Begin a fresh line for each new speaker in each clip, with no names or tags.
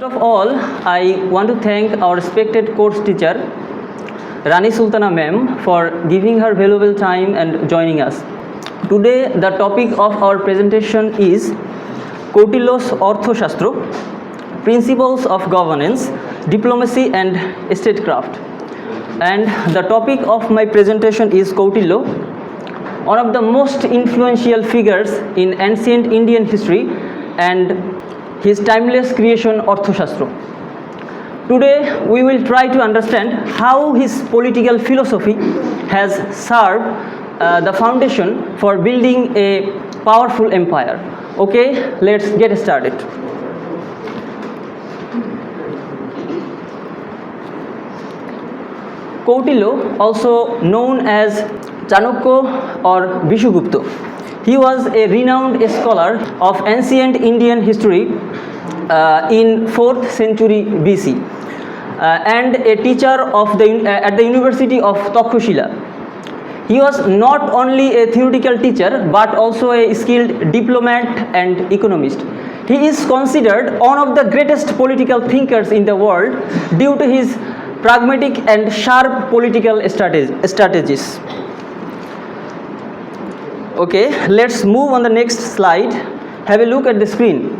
First of all, I want to thank our respected course teacher, Rani Sultana ma'am, for giving her valuable time and joining us. Today, the topic of our presentation is Kautilya's Arthashastra, Principles of Governance, Diplomacy and Statecraft. And the topic of my presentation is Kautilya, one of the most influential figures in ancient Indian history, and his timeless creation Arthashastra. Today we will try to understand how his political philosophy has served the foundation for building a powerful empire. Okay, let's get started. Kautilya, also known as Chanakya or Vishugupta, he was a renowned scholar of ancient Indian history in 4th century BC and a teacher of at the University of Takshashila. He was not only a theoretical teacher but also a skilled diplomat and economist. He is considered one of the greatest political thinkers in the world due to his pragmatic and sharp political strategies. Okay, let's move on the next slide. Have a look at the screen.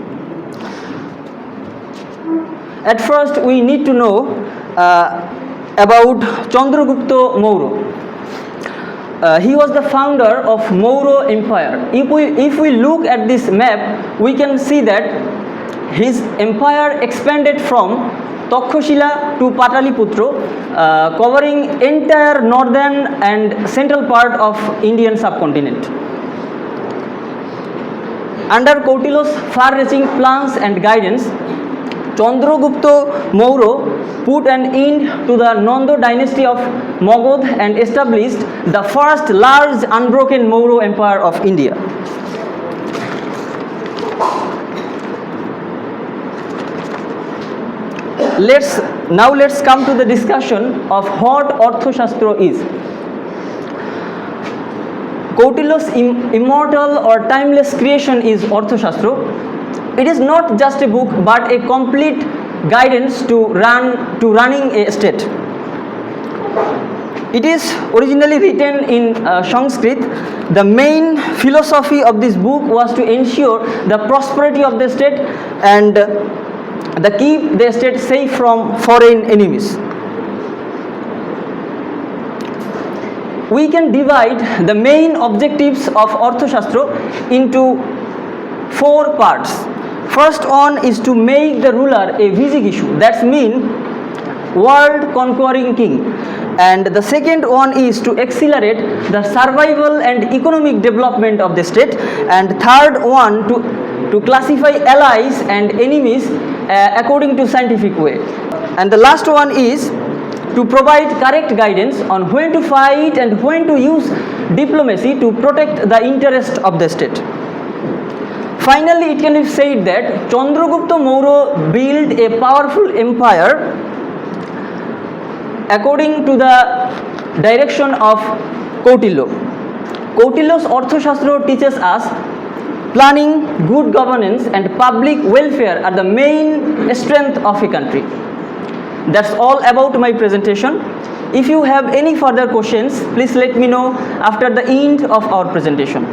At first, we need to know about Chandragupta Maurya. He was the founder of Maurya Empire. If we look at this map, we can see that his empire expanded from Takshashila to Pataliputra, covering entire northern and central part of Indian subcontinent. Under Kautilya's far-reaching plans and guidance, Chandragupta Maurya put an end to the Nanda dynasty of Magad and established the first large unbroken Maurya Empire of India. Let's come to the discussion of what Arthashastra is. Kautilya's immortal or timeless creation is Arthashastra. It is not just a book but a complete guidance to running a state. It is originally written in Sanskrit. The main philosophy of this book was to ensure the prosperity of the state and keep the state safe from foreign enemies. We can divide the main objectives of Arthashastra into 4 parts. First one is to make the ruler a Vijigishuu, that means world conquering king. And the second one is to accelerate the survival and economic development of the state. And third one to classify allies and enemies according to scientific way. And the last one is to provide correct guidance on when to fight and when to use diplomacy to protect the interest of the state. Finally, it can be said that Chandragupta Maurya built a powerful empire according to the direction of Kautilya. Kautilya's Arthashastra teaches us planning, good governance and public welfare are the main strength of a country. That's all about my presentation. If you have any further questions, please let me know after the end of our presentation.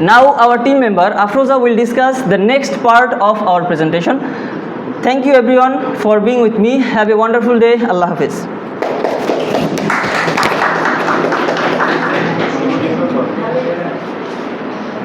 Now our team member Afroza will discuss the next part of our presentation. Thank you everyone for being with me. Have a wonderful day. Allah Hafiz.